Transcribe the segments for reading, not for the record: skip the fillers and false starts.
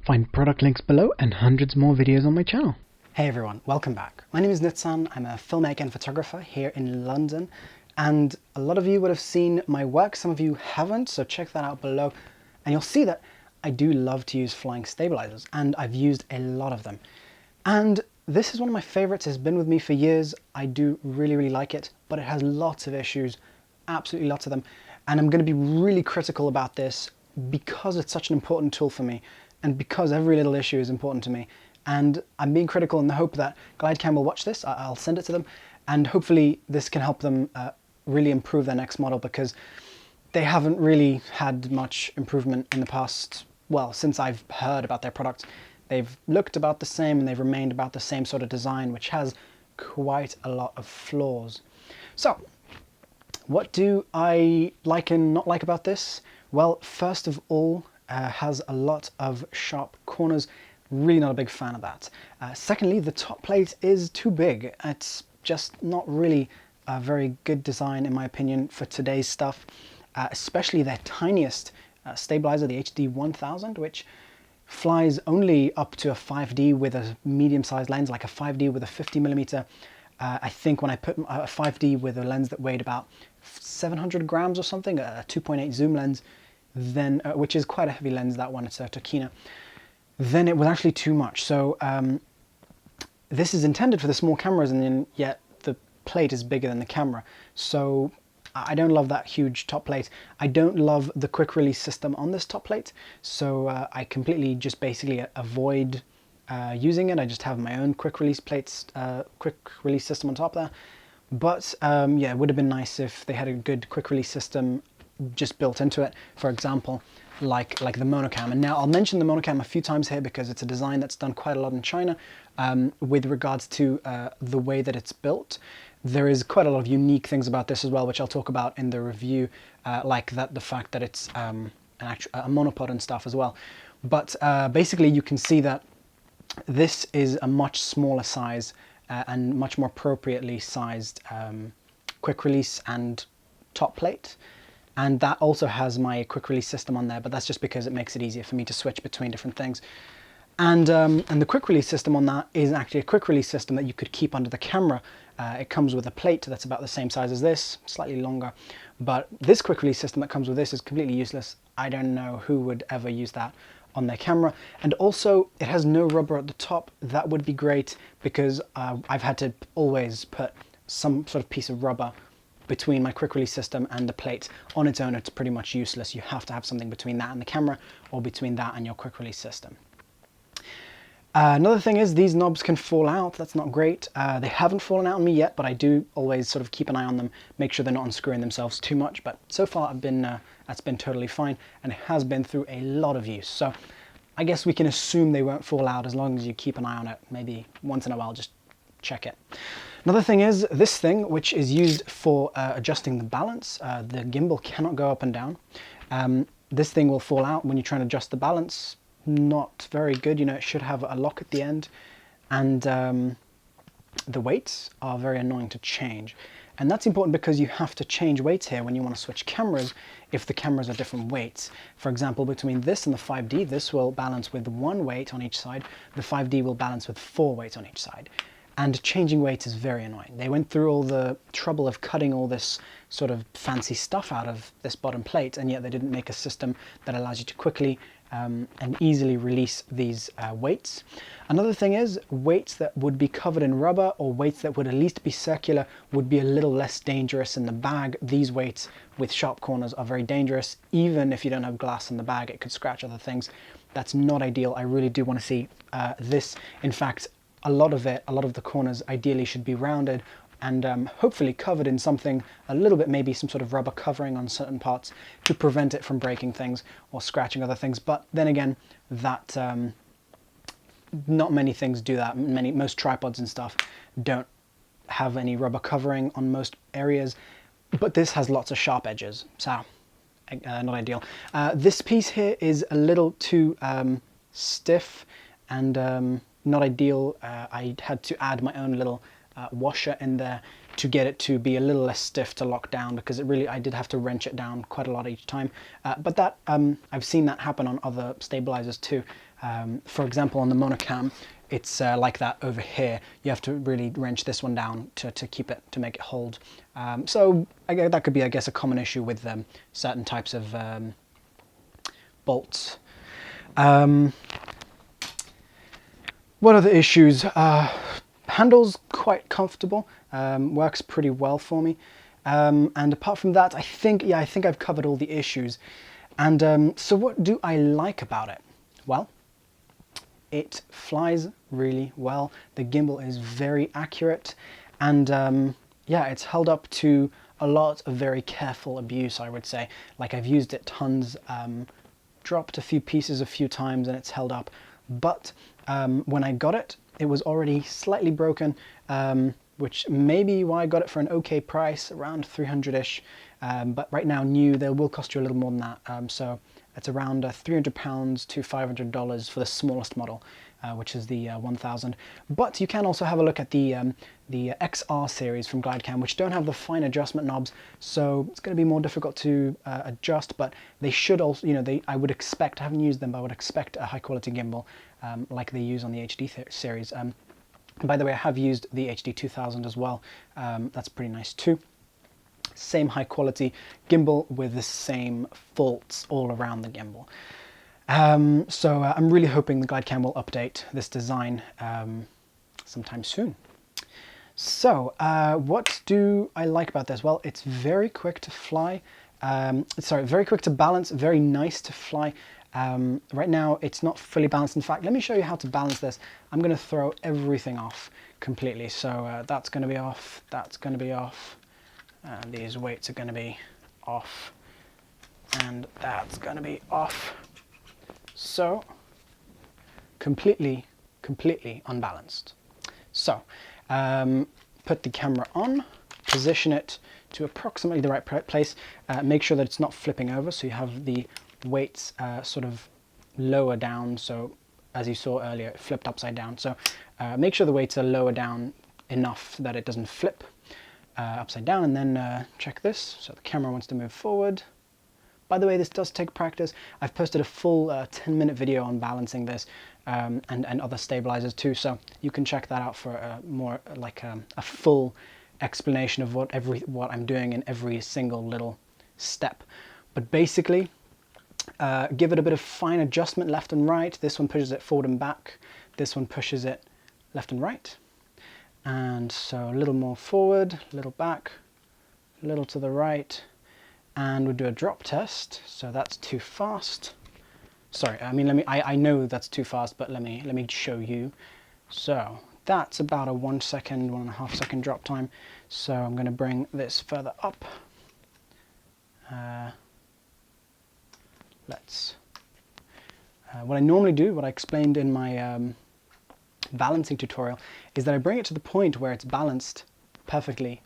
Find product links below and hundreds more videos on my channel. Hey everyone, welcome back. My name is Nitsan. I'm a filmmaker and photographer here in London, and a lot of you would have seen my work, some of you haven't, so check that out below. And you'll see that I do love to use flying stabilizers, and I've used a lot of them. And this is one of my favorites. It's been with me for years. I do really like it, but it has lots of issues, absolutely lots of them. And I'm going to be really critical about this because it's such an important tool for me, and because every little issue is important to me. And I'm being critical in the hope that Glidecam will watch this. I'll send it to them, and hopefully this can help them really improve their next model, because they haven't really had much improvement in the past, well, since I've heard about their product. They've looked about the same and they've remained about the same sort of design, which has quite a lot of flaws. So, what do I like and not like about this? Well, first of all, has a lot of sharp corners. Really not a big fan of that. Secondly, the top plate is too big. It's just not really a very good design, in my opinion, for today's stuff. Especially their tiniest stabilizer, the HD 1000, which flies only up to a 5D with a medium-sized lens, like a 5D with a 50mm. I think when I put a 5D with a lens that weighed about 700 grams or something, a 2.8 zoom lens, then which is quite a heavy lens, that one, it's a Tokina, then it was actually too much. So this is intended for the small cameras, and yet the plate is bigger than the camera. So I don't love that huge top plate. I don't love the quick release system on this top plate, so I completely just basically avoid using it. I just have my own quick release plates, quick release system on top there. But yeah, it would have been nice if they had a good quick release system just built into it, for example, like the Monocam. And now I'll mention the Monocam a few times here because it's a design that's done quite a lot in China with regards to the way that it's built. There is quite a lot of unique things about this as well, which I'll talk about in the review, like the fact that it's a monopod and stuff as well. But basically you can see that this is a much smaller size and much more appropriately sized quick release and top plate. And that also has my quick release system on there, but that's just because it makes it easier for me to switch between different things. And the quick release system on that is actually a quick release system that you could keep under the camera. It comes with a plate that's about the same size as this, slightly longer. But this quick release system that comes with this is completely useless. I don't know who would ever use that on their camera. And also, it has no rubber at the top. That would be great, because I've had to always put some sort of piece of rubber between my quick release system and the plate. On its own, it's pretty much useless. You have to have something between that and the camera, or between that and your quick release system. Another thing is these knobs can fall out. That's not great. They haven't fallen out on me yet, but I do always sort of keep an eye on them, make sure they're not unscrewing themselves too much. But so far that's been totally fine, and it has been through a lot of use. So I guess we can assume they won't fall out as long as you keep an eye on it. Maybe once in a while, just check it. Another thing is this thing, which is used for adjusting the balance. The gimbal cannot go up and down. This thing will fall out when you try and adjust the balance. Not very good. You know, it should have a lock at the end, and the weights are very annoying to change. And that's important because you have to change weights here when you want to switch cameras if the cameras are different weights. For example, between this and the 5D, this will balance with 1 weight on each side. The 5D will balance with 4 weights on each side. And changing weights is very annoying. They went through all the trouble of cutting all this sort of fancy stuff out of this bottom plate, and yet they didn't make a system that allows you to quickly and easily release these weights. Another thing is weights that would be covered in rubber, or weights that would at least be circular, would be a little less dangerous in the bag. These weights with sharp corners are very dangerous. Even if you don't have glass in the bag, it could scratch other things. That's not ideal. I really do want to see this. In fact, a lot of the corners ideally should be rounded and hopefully covered in something a little bit, maybe some sort of rubber covering on certain parts to prevent it from breaking things or scratching other things. But then again, that not many things do that. Most tripods and stuff don't have any rubber covering on most areas, but this has lots of sharp edges, so not ideal. This piece here is a little too stiff and not ideal. I had to add my own little washer in there to get it to be a little less stiff to lock down, because I did have to wrench it down quite a lot each time. But that I've seen that happen on other stabilizers too. For example, on the Monocam, it's like that over here. You have to really wrench this one down to keep it, to make it hold. So that could be, I guess, a common issue with certain types of bolts. What other issues? Handle's quite comfortable, works pretty well for me. And apart from that, I think I've covered all the issues. And so what do I like about it? Well, it flies really well. The gimbal is very accurate, and yeah, it's held up to a lot of very careful abuse, I would say. Like, I've used it tons, dropped a few pieces a few times, and it's held up. But when I got it, it was already slightly broken, which may be why I got it for an okay price, around 300-ish. But right now, new, they will cost you a little more than that. So it's around £300 to $500 for the smallest model, which is the 1000. But you can also have a look at the XR series from Glidecam, which don't have the fine adjustment knobs, so it's going to be more difficult to adjust. But they should also, you know, I would expect, I haven't used them, but I would expect a high quality gimbal like they use on the HD series. And by the way, I have used the HD 2000 as well. That's pretty nice too. Same high quality gimbal with the same faults all around the gimbal. So I'm really hoping the Glidecam will update this design sometime soon. So what do I like about this? Well, it's very quick to fly. Very quick to balance, very nice to fly. Right now it's not fully balanced. In fact, let me show you how to balance this. I'm going to throw everything off completely. So that's going to be off, that's going to be off. These weights are going to be off, and that's going to be off. So completely unbalanced. So put the camera on, position it to approximately the right place. Make sure that it's not flipping over, so you have the weights sort of lower down. So as you saw earlier, it flipped upside down. So make sure the weights are lower down enough so that it doesn't flip upside down, and then check this. So the camera wants to move forward. By the way, this does take practice. I've posted a full 10-minute video on balancing this and other stabilizers too, so you can check that out for more like a full explanation of what I'm doing in every single little step. But basically, give it a bit of fine adjustment left and right. This one pushes it forward and back. This one pushes it left and right. And so a little more forward, a little back, a little to the right, and we'll do a drop test. So that's too fast. Sorry, I mean, I know that's too fast, but let me show you. So that's about a 1 second, 1.5 second drop time. So I'm going to bring this further up. What I normally do, what I explained in my balancing tutorial, is that I bring it to the point where it's balanced perfectly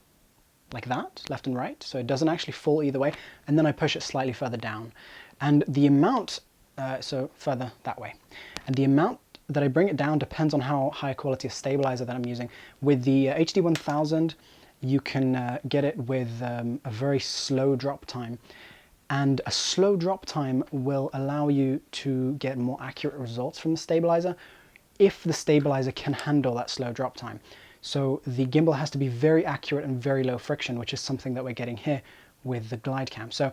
like that, left and right, so it doesn't actually fall either way, and then I push it slightly further down. And the amount, so further that way, and the amount that I bring it down depends on how high quality a stabilizer that I'm using. With the HD 1000, you can get it with a very slow drop time. And a slow drop time will allow you to get more accurate results from the stabilizer if the stabilizer can handle that slow drop time. So the gimbal has to be very accurate and very low friction, which is something that we're getting here with the Glidecam. So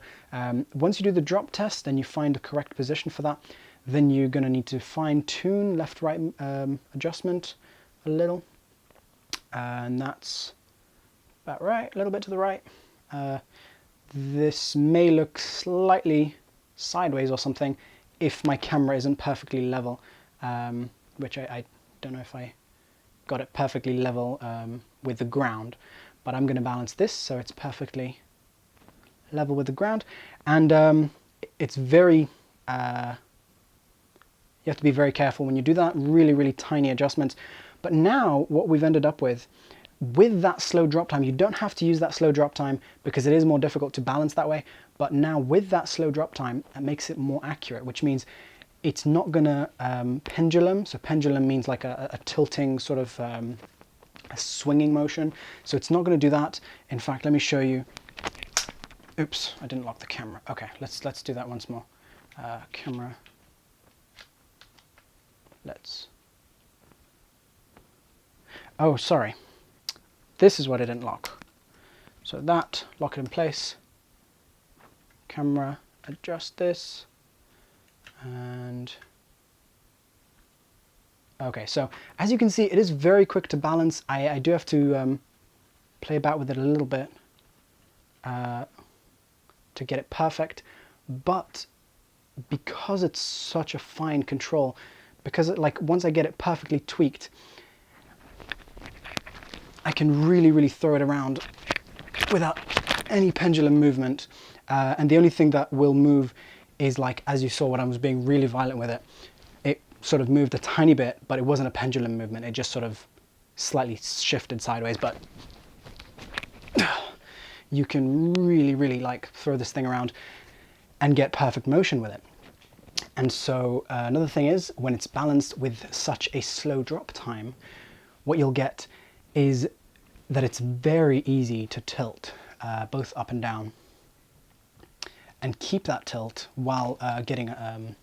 once you do the drop test and you find the correct position for that, then you're going to need to fine-tune left-right adjustment a little. And that's about right, a little bit to the right. This may look slightly sideways or something if my camera isn't perfectly level, which I don't know if I got it perfectly level with the ground, but I'm going to balance this so it's perfectly level with the ground. And it's very, you have to be very careful when you do that, really tiny adjustments. But now what we've ended up with that slow drop time, you don't have to use that slow drop time because it is more difficult to balance that way. But now with that slow drop time, it makes it more accurate, which means it's not going to pendulum. So pendulum means like a tilting sort of a swinging motion. So it's not going to do that. In fact, let me show you. Oops, I didn't lock the camera. Okay, let's do that once more. Camera. Oh, sorry. This is what it didn't lock. So that, lock it in place. Camera, adjust this. And okay, so as you can see, it is very quick to balance. I do have to play about with it a little bit to get it perfect, but because it's such a fine control, because once I get it perfectly tweaked, I can really throw it around without any pendulum movement. And the only thing that will move is, like, as you saw when I was being really violent with it, it sort of moved a tiny bit, but it wasn't a pendulum movement. It just sort of slightly shifted sideways, but you can really like throw this thing around and get perfect motion with it. And so another thing is, when it's balanced with such a slow drop time, what you'll get is that it's very easy to tilt both up and down and keep that tilt while getting a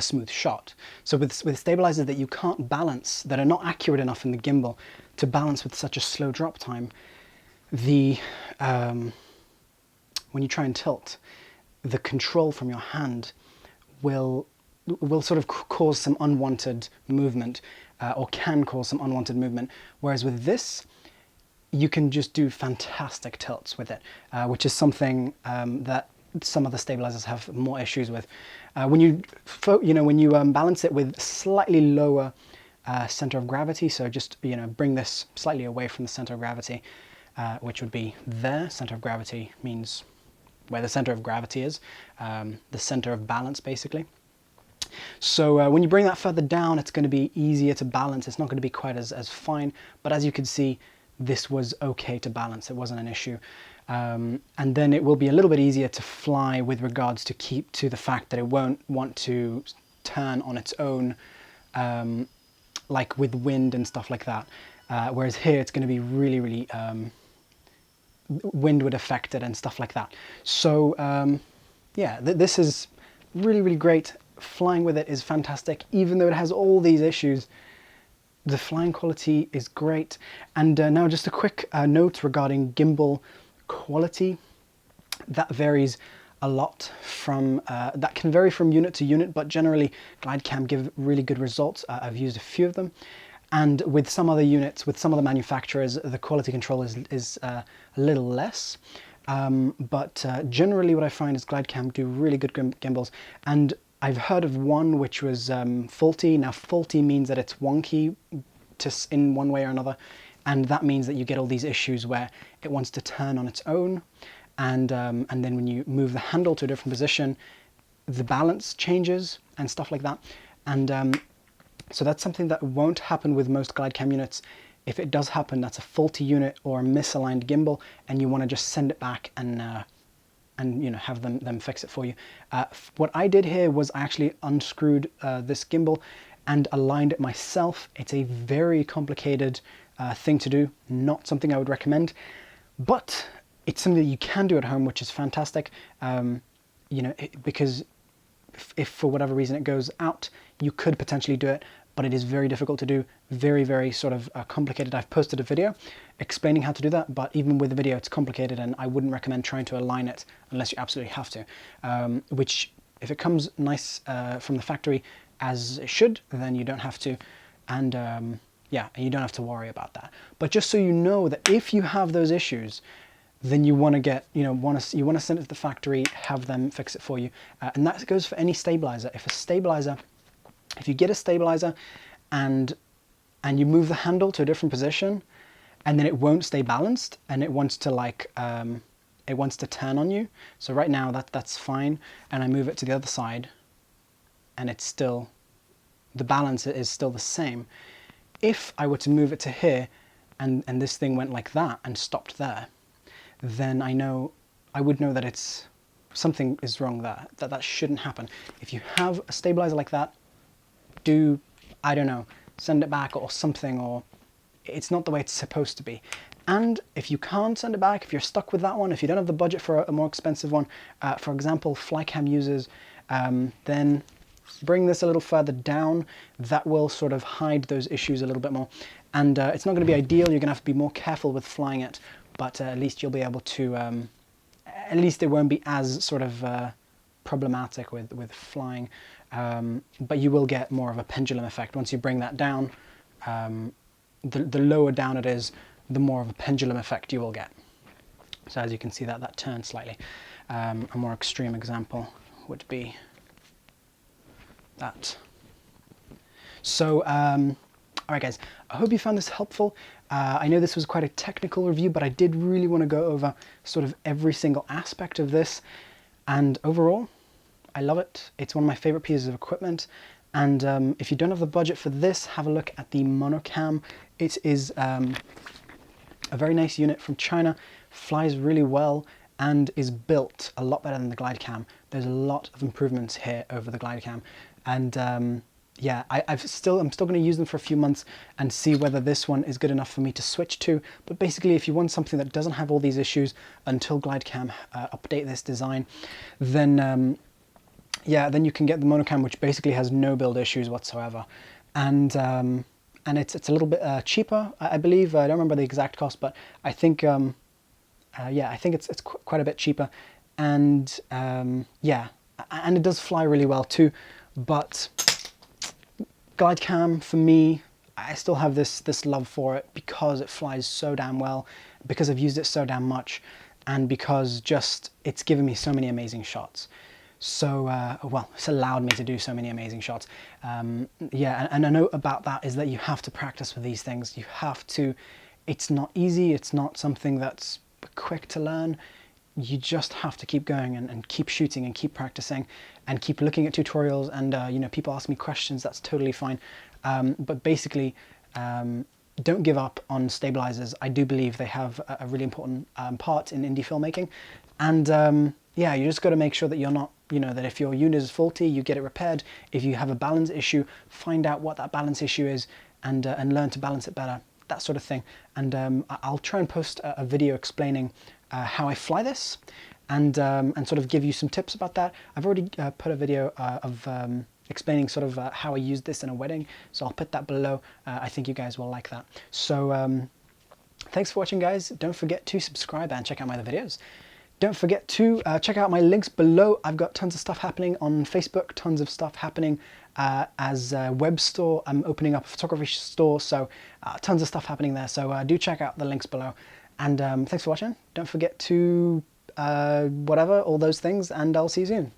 smooth shot. So with stabilizers that you can't balance, that are not accurate enough in the gimbal to balance with such a slow drop time, when you try and tilt, the control from your hand will sort of cause some unwanted movement, or can cause some unwanted movement. Whereas with this, you can just do fantastic tilts with it, which is something that some other stabilizers have more issues with. When you balance it with slightly lower center of gravity, so just bring this slightly away from the center of gravity, which would be there. Center of gravity means where the center of gravity is, the center of balance basically. So when you bring that further down, it's going to be easier to balance. It's not going to be quite as fine, but as you can see, this was okay to balance. It wasn't an issue. And then it will be a little bit easier to fly with regards to keep to the fact that it won't want to turn on its own, like with wind and stuff like that. Whereas here it's going to be really wind would affect it and stuff like that. So yeah, this is really great. Flying with it is fantastic, even though it has all these issues. The flying quality is great. And now just a quick note regarding gimbal quality. That varies a lot from, that can vary from unit to unit, but generally Glidecam give really good results. I've used a few of them. And with some other units, with some other manufacturers, the quality control is a little less. But generally what I find is Glidecam do really good gimbals. And I've heard of one which was faulty. Now faulty means that it's wonky in one way or another, and that means that you get all these issues where it wants to turn on its own, and then when you move the handle to a different position, the balance changes and stuff like that. And so that's something that won't happen with most Glidecam units. If it does happen, that's a faulty unit or a misaligned gimbal, and you want to just send it back and have them fix it for you. What I did here was I actually unscrewed this gimbal and aligned it myself. It's a very complicated thing to do, not something I would recommend, but it's something that you can do at home, which is fantastic. Because if for whatever reason it goes out, you could potentially do it, but it is very difficult to do, very sort of complicated. I've posted a video explaining how to do that, but even with the video it's complicated, and I wouldn't recommend trying to align it unless you absolutely have to, which if it comes nice from the factory as it should, then you don't have to, and yeah, you don't have to worry about that. But just so you know that if you have those issues, then you want to get, you want to send it to the factory, have them fix it for you, and that goes for any stabilizer. If you get a stabilizer and you move the handle to a different position, and then it won't stay balanced, and it wants to it wants to turn on you. So right now that's fine, and I move it to the other side, and it's still, the balance is still the same. If I were to move it to here, and this thing went like that and stopped there, then I would know that something is wrong there. That shouldn't happen. If you have a stabilizer like that, I don't know, send it back or something, or it's not the way it's supposed to be. And if you can't send it back, if you're stuck with that one, if you don't have the budget for a more expensive one, for example, Flycam users, then bring this a little further down. That will sort of hide those issues a little bit more. And it's not going to be ideal. You're going to have to be more careful with flying it, but at least you'll be able to, at least it won't be as sort of problematic with flying. But you will get more of a pendulum effect. Once you bring that down, the lower down it is, the more of a pendulum effect you will get. So as you can see, that turns slightly. A more extreme example would be that. So, all right guys, I hope you found this helpful. I know this was quite a technical review, but I did really want to go over sort of every single aspect of this. And overall, I love it. It's one of my favorite pieces of equipment. And if you don't have the budget for this, have a look at the Monocam. It is a very nice unit from China, flies really well, and is built a lot better than the Glidecam. There's a lot of improvements here over the Glidecam. And yeah, I'm still going to use them for a few months and see whether this one is good enough for me to switch to. But basically, if you want something that doesn't have all these issues until Glidecam update this design, then yeah, then you can get the Monocam, which basically has no build issues whatsoever. And it's a little bit cheaper, I believe. I don't remember the exact cost, but I think yeah, I think it's quite a bit cheaper. And yeah, and it does fly really well too. But Glidecam, for me, I still have this love for it because it flies so damn well, because I've used it so damn much, and because just it's given me so many amazing shots. So, well, it's allowed me to do so many amazing shots. Yeah, and a note about that is that you have to practice with these things. You have to, it's not easy. It's not something that's quick to learn. You just have to keep going and keep shooting and keep practicing and keep looking at tutorials. And, you know, people ask me questions, that's totally fine. But basically, don't give up on stabilizers. I do believe they have a really important part in indie filmmaking. And yeah, you just got to make sure that you're not, you know, that if your unit is faulty, you get it repaired. If you have a balance issue, find out what that balance issue is and learn to balance it better, that sort of thing. And I'll try and post a video explaining how I fly this and sort of give you some tips about that. I've already put a video of explaining sort of how I used this in a wedding, so I'll put that below. I think you guys will like that. So thanks for watching, guys. Don't forget to subscribe and check out my other videos. Don't forget to check out my links below. I've got tons of stuff happening on Facebook, tons of stuff happening as a web store. I'm opening up a photography store, so tons of stuff happening there. So do check out the links below. And thanks for watching. Don't forget to whatever, all those things, and I'll see you soon.